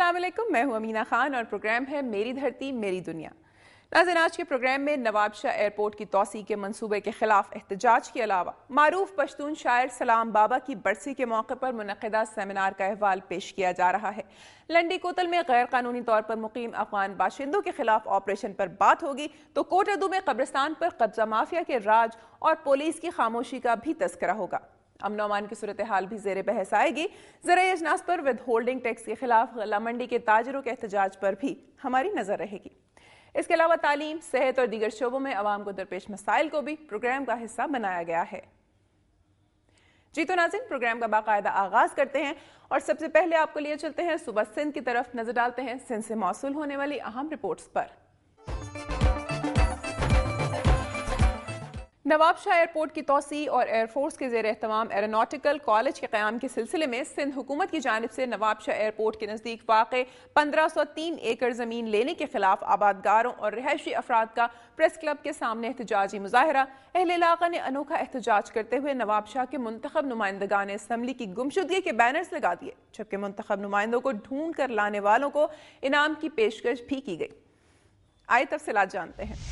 अस्सलाम वालेकुम, मैं हूं अमीना खान और प्रोग्राम है मेरी धरती मेरी दुनिया। नाज़रीन, आज के प्रोग्राम में नवाब शाह एयरपोर्ट की तोसी के मंसूबे के खिलाफ एहतजाज के अलावा मारूफ पश्तून शायर सलाम बाबा की बरसी के मौके पर मुनक़िदा सेमिनार का अहवाल पेश किया जा रहा है। लंडी कोतल में गैर कानूनी तौर पर मुकीम अफगान बाशिंदों के खिलाफ ऑपरेशन पर बात होगी, तो कोटरदू में कब्रिस्तान पर कब्जा माफिया के राज और पुलिस की खामोशी का भी तस्करा होगा। अमन अमान की सूरत हाल भी ज़ेर बहस आएगी। ज़राए अजनास पर विद होल्डिंग टैक्स के खिलाफ गला मंडी के ताजरों के एहतजाज पर भी हमारी नजर रहेगी। इसके अलावा तालीम, सेहत और दीगर शोबों में आवाम को दरपेश मसाइल को भी प्रोग्राम का हिस्सा बनाया गया है। जी तो नाज़रीन, प्रोग्राम का बाकायदा आगाज करते हैं और सबसे पहले आपको लिए चलते हैं सुबह सिंध की तरफ। नजर डालते हैं सिंध से मौसूल होने वाली अहम रिपोर्ट्स पर। नवाब शाह एयरपोर्ट की तोसी और एयरफोर्स के ज़ेर एहतमाम एरोनॉटिकल कॉलेज के क़याम के सिलसिले में सिंध हुकूमत की जानिब से नवाब शाह एयरपोर्ट के नज़दीक वाक़े 1503 एकड़ ज़मीन लेने के खिलाफ आबादगारों और रिहायशी अफराद का प्रेस क्लब के सामने एहतजाजी मुजाहरा। अहले इलाका ने अनोखा एहतजाज करते हुए नवाब शाह के मुंतखब नुमाइंदगान असम्बली की गुमशुदगी के बैनर्स लगा दिए, जबकि मुंतखब नुमाइंदों को ढूंढ कर लाने वालों को इनाम की पेशकश भी की गई। आइए तफसीलात जानते हैं।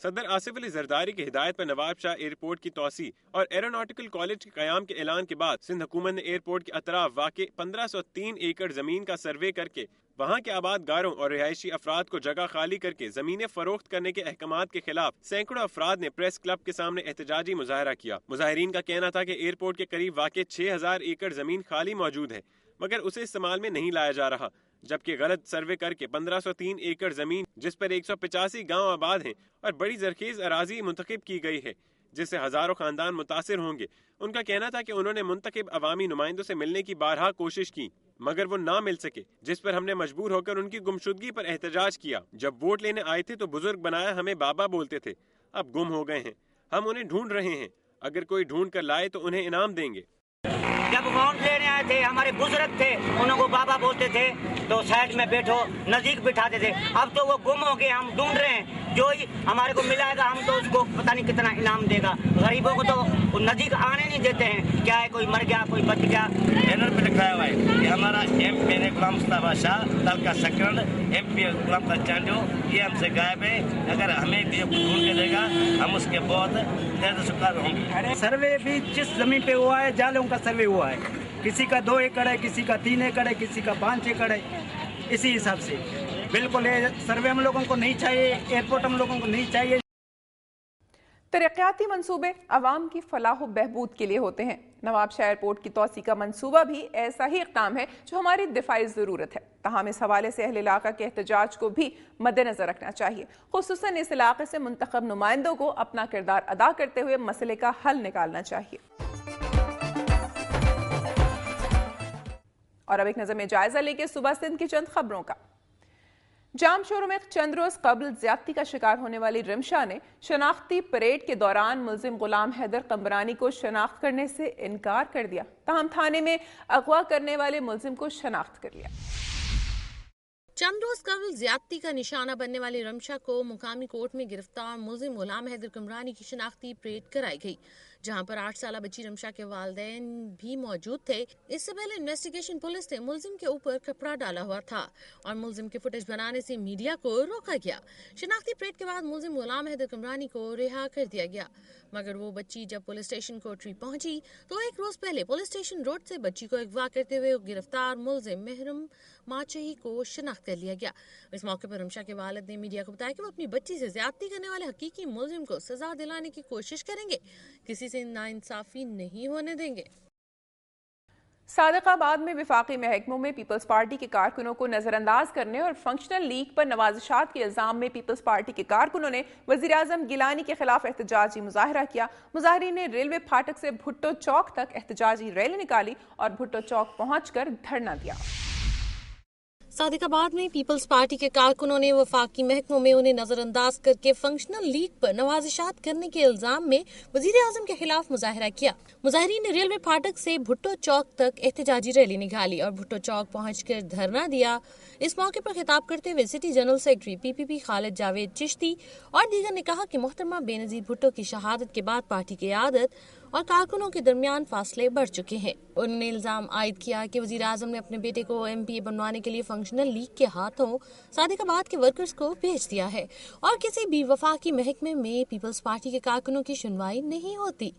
सदर आसिफ अली जरदारी की हिदायत पर नवाब शाह एयरपोर्ट की तोसी और एरोनॉटिकल कॉलेज के कयाम के ऐलान के बाद सिंध हुकूमत ने एयरपोर्ट के अतराफ वाक़े 1503 एकड़ जमीन का सर्वे करके वहाँ के आबादगारों और रिहायशी अफराद को जगह खाली करके जमीनें फरोख्त करने के अहकामात के खिलाफ सैकड़ों अफराद ने प्रेस क्लब के सामने एहतजाजी मुजाहरा किया। मुजाहिरीन का कहना था कि एयरपोर्ट के करीब वाक़े 6000 एकड़ जमीन खाली मौजूद है, मगर उसे इस्तेमाल में नहीं लाया जा रहा, जबकि गलत सर्वे करके 1503 एकड़ जमीन जिस पर 185 गांव आबाद हैं और बड़ी जरखेज अराजी मुंतखब की गई है, जिससे हजारों खानदान मुतासिर होंगे। उनका कहना था कि उन्होंने मुंतखब अवामी नुमाइंदों से मिलने की बारहा कोशिश की, मगर वो ना मिल सके, जिस पर हमने मजबूर होकर उनकी गुमशुदगी पर एहतजाज किया। जब वोट लेने आए थे तो बुजुर्ग बनाया हमें बाबा बोलते थे, अब गुम हो गए हैं, हम उन्हें ढूंढ रहे हैं, अगर कोई ढूंढ कर लाए तो उन्हें इनाम देंगे। जब वोट लेने आए थे हमारे बुजुर्ग थे, उनको बाबा बोलते थे, तो साइड में बैठो नजदीक बिठाते थे। अब तो वो गुम हो गए, हम ढूंढ रहे हैं, जो ही हमारे को मिलाएगा हम तो उसको पता नहीं कितना इनाम देगा। गरीबों को तो वो नजदीक आने नहीं देते हैं। क्या है, कोई मर गया, कोई बच गया। बैनर पे लिखा हुआ है कि हमारा MP गुलाम मुस्तफा शाह दल का सेकंड MP गुलाम का चांडो ये हमसे गायब है, अगर हमें भी ढूंढ के देगा हम उसके बहुत दर्द शुक्र होंगे। सर्वे भी जिस जमीन पे हुआ है, जालों का सर्वे हुआ है, किसी का 2 एकड़ है, किसी का 3 एकड़ है, किसी का 5 एकड़ है। इसी हिसाब से बिल्कुल सर्वे हम लोगों को नहीं चाहिए, एयरपोर्ट हम लोगों को नहीं चाहिए। तरक्याती मंसूबे अवाम की फलाह व बहबूद के लिए होते हैं। नवाब शाह एयरपोर्ट की तोसी का मंसूबा भी ऐसा ही इक़दाम है जो हमारी दिफाई ज़रूरत है। तमाम इस हवाले से अहले इलाका के एहतजाज को भी मद्देनजर रखना चाहिए, खुसूसन इस इलाके से मुंतखब नुमाइंदों को अपना किरदार अदा करते हुए मसले का हल निकालना चाहिए। और अब एक नजर में जायजा लेके सुबह सिंध की चंद खबरों का। जाम शोरों में चंद रोज कबल ज्यादती का शिकार होने वाली रिमशा ने शनाख्ती परेड के दौरान मुलजिम गुलाम हैदर कमरानी को शनाख्त करने से इनकार कर दिया। ताहम थाने में अगवा करने वाले मुलजिम को शनाख्त कर लिया। चंद रोज कबल ज्यादती का निशाना बनने वाली रमशा को मुकामी कोर्ट में गिरफ्तार मुलजिम गुलाम हैदर कमरानी की शनाख्ती परेड कराई गई, जहां पर 8 साल बच्ची रमशा के वालिदैन भी मौजूद थे। इससे पहले इन्वेस्टिगेशन पुलिस ने मुलजिम के ऊपर कपड़ा डाला हुआ था और मुलजिम की फुटेज बनाने से मीडिया को रोका गया। शनाख्ती परेड के बाद मुलजिम गुलाम हैदर कमरानी को रिहा कर दिया गया, मगर वो बच्ची जब पुलिस स्टेशन कोटरी पहुंची तो एक रोज पहले पुलिस स्टेशन रोड से बच्ची को अगवा करते हुए गिरफ्तार मुलजिम महरम माचही को शनाख्त कर लिया गया। इस मौके पर रमशा के वालिद ने मीडिया को बताया कि वो अपनी बच्ची से ज्यादती करने वाले हकीकी मुलजिम को सजा दिलाने की कोशिश करेंगे, किसी से नाइंसाफी नहीं होने देंगे। सादिकाबाद में विफाकी महकमों में पीपल्स पार्टी के कारकुनों को नजरअंदाज करने और फंक्शनल लीग पर नवाजिशात के इल्जाम में पीपल्स पार्टी के कारकुनों ने वजीर आजम गिलानी के खिलाफ एहतजाजी मुजाहरा किया। मुजाहिरीन ने रेलवे फाटक से भुट्टो चौक तक एहतजाजी रैली निकाली और भुट्टो चौक पहुंचकर धरना दिया। सादिकाबाद में पीपल्स पार्टी के कारकुनों ने वफाकी महकमों में उन्हें नजरअंदाज करके फंक्शनल लीग पर नवाजिशात करने के इल्जाम में वजीर आजम के खिलाफ मुजाहरा किया। मुजाहिरीन ने रेलवे फाटक से भुट्टो चौक तक एहतजाजी रैली निकाली और भुट्टो चौक पहुंचकर धरना दिया। इस मौके पर खिताब करते हुए city general secretary PPP Khalid Javed Chishti और दीगर ने कहा कि मोहतरमा बेनजीर भुट्टो की शहादत के बाद पार्टी की क़यादत اور کارکنوں کے درمیان فاصلے بڑھ چکے ہیں۔ انہوں نے الزام عائد کیا کہ وزیر اعظم نے اپنے بیٹے کو MP بنوانے کے لیے فنکشنل لیگ کے ہاتھوں صادق آباد کے ورکرز کو بھیج دیا ہے اور کسی بھی وفاقی محکمے میں پیپلز پارٹی کے کارکنوں کی سنوائی نہیں ہوتی۔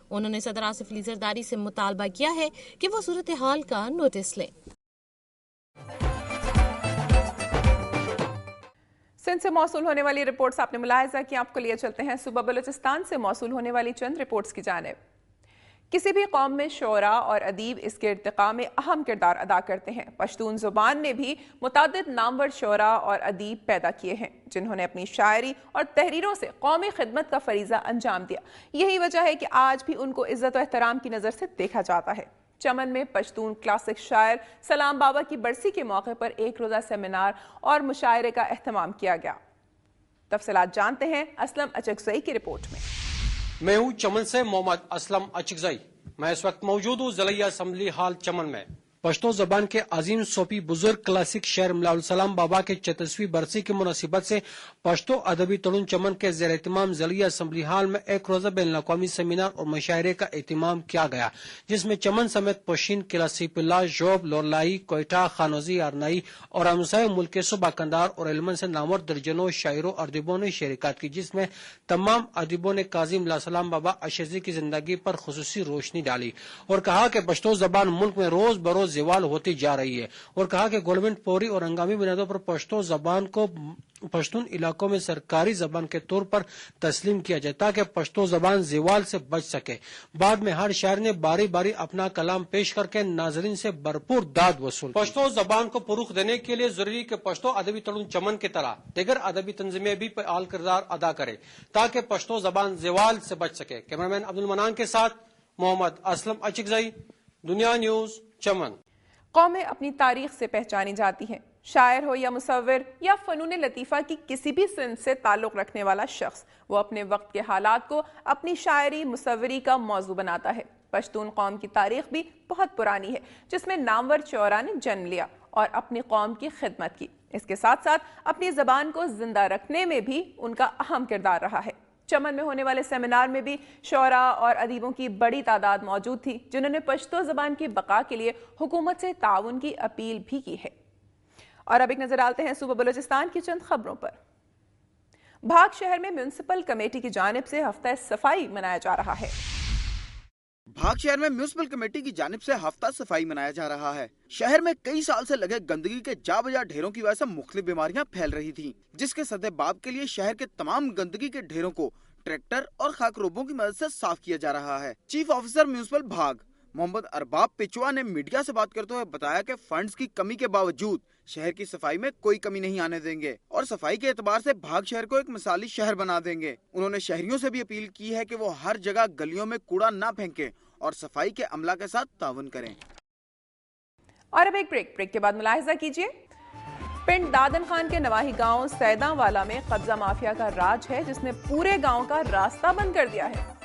انہوں نے صدر آصف علی زرداری سے مطالبہ کیا ہے کہ وہ صورتحال کا نوٹس لیں۔ سندھ سے موصول ہونے والی رپورٹس آپ نے ملاحظہ کی، آپ کو لیے چلتے ہیں صوبہ بلوچستان سے موصول ہونے والی چند رپورٹس کی جانب۔ کسی بھی قوم میں شعراء اور ادیب اس کے ارتقاء میں اہم کردار ادا کرتے ہیں۔ پشتون زبان نے بھی متعدد نامور شعراء اور ادیب پیدا کیے ہیں جنہوں نے اپنی شاعری اور تحریروں سے قومی خدمت کا فریضہ انجام دیا۔ یہی وجہ ہے کہ آج بھی ان کو عزت و احترام کی نظر سے دیکھا جاتا ہے۔ چمن میں پشتون کلاسک شاعر سلام بابا کی برسی کے موقع پر ایک روزہ سیمینار اور مشاعرے کا اہتمام کیا گیا۔ تفصیلات جانتے ہیں اسلم اچکزئی کی رپورٹ میں۔ میں ہوں چمن سے محمد اسلم اچکزئی۔ میں اس وقت موجود ہوں ضلعی اسمبلی ہال چمن میں۔ پشتو زبان کے عظیم صوفی بزرگ کلاسک شاعر ملا السلام بابا کے 34ویں برسی کی مناسبت سے پشتو ادبی تڑن چمن کے زیر اہتمام ضلعی اسمبلی ہال میں ایک روزہ بین الاقوامی سیمینار اور مشاعرے کا اہتمام کیا گیا، جس میں چمن سمیت پوشین، کلاسیپ اللہ، جوب، لورلائی، کوئٹہ، خانوزی، آرنائی اور ہمسائے ملک کے صوبہ کندار اور علمن سے نامور درجنوں شاعروں اور ادیبوں نے شرکت کی، جس میں تمام ادیبوں نے قاضی ملا السلام بابا اشرزی کی زندگی پر خصوصی روشنی ڈالی اور کہا کہ پشتو زبان ملک میں روز بروز زوال ہوتی جا رہی ہے، اور کہا کہ گورنمنٹ فوری اور ہنگامی بنیادوں پر پشتو زبان کو پشتون علاقوں میں سرکاری زبان کے طور پر تسلیم کیا جائے تاکہ پشتو زبان زوال سے بچ سکے۔ بعد میں ہر شاعر نے باری باری اپنا کلام پیش کر کے ناظرین سے بھرپور داد وصول کی۔ پشتو زبان کو فروغ دینے کے لیے ضروری کہ پشتو ادبی تڑن چمن کی طرح دیگر ادبی تنظیمیں بھی فعال کردار ادا کرے تاکہ پشتو زبان زوال سے بچ سکے۔ کیمرامین عبد المنان کے ساتھ محمد اسلم اچکزئی، دنیا نیوز، چمن۔ قومیں اپنی تاریخ سے پہچانی جاتی ہیں۔ شاعر ہو یا مصور یا فنون لطیفہ کی کسی بھی صنف سے تعلق رکھنے والا شخص، وہ اپنے وقت کے حالات کو اپنی شاعری مصوری کا موضوع بناتا ہے۔ پشتون قوم کی تاریخ بھی بہت پرانی ہے، جس میں نامور شعراء نے جنم لیا اور اپنی قوم کی خدمت کی۔ اس کے ساتھ ساتھ اپنی زبان کو زندہ رکھنے میں بھی ان کا اہم کردار رہا ہے۔ چمن میں ہونے والے سیمینار میں بھی شعراء اور ادیبوں کی بڑی تعداد موجود تھی، جنہوں نے پشتو زبان کی بقا کے لیے حکومت سے تعاون کی اپیل بھی کی ہے۔ اور اب ایک نظر ڈالتے ہیں صوبہ بلوچستان کی چند خبروں پر۔ بھاگ شہر میں میونسپل کمیٹی کی جانب سے ہفتہ صفائی منایا جا رہا ہے۔ بھاگ شہر میں میونسپل کمیٹی کی جانب سے ہفتہ صفائی منایا جا رہا ہے۔ شہر میں کئی سال سے لگے گندگی کے جا بجا ڈھیروں کی وجہ سے مختلف بیماریاں پھیل رہی تھیں، جس کے سد باب کے لیے شہر کے تمام گندگی کے ڈھیروں کو ٹریکٹر اور خاک روبوں کی مدد سے صاف کیا جا رہا ہے۔ چیف آفیسر میونسپل بھاگ محمد ارباب پچوا نے میڈیا سے بات کرتے ہوئے بتایا کہ فنڈز کی کمی کے باوجود شہر کی صفائی میں کوئی کمی نہیں آنے دیں گے اور صفائی کے اعتبار سے بھاگ شہر کو ایک مثالی شہر بنا دیں گے۔ انہوں نے شہریوں سے بھی اپیل کی ہے کہ وہ ہر جگہ گلیوں میں کوڑا نہ پھینکیں اور صفائی کے عملہ کے ساتھ تعاون کریں۔ اور اب ایک بریک کے بعد ملاحظہ کیجیے۔ پنڈ دادن خان کے نواحی گاؤں سیداں والا میں قبضہ مافیا کا راج ہے، جس نے پورے گاؤں کا راستہ بند کر دیا ہے۔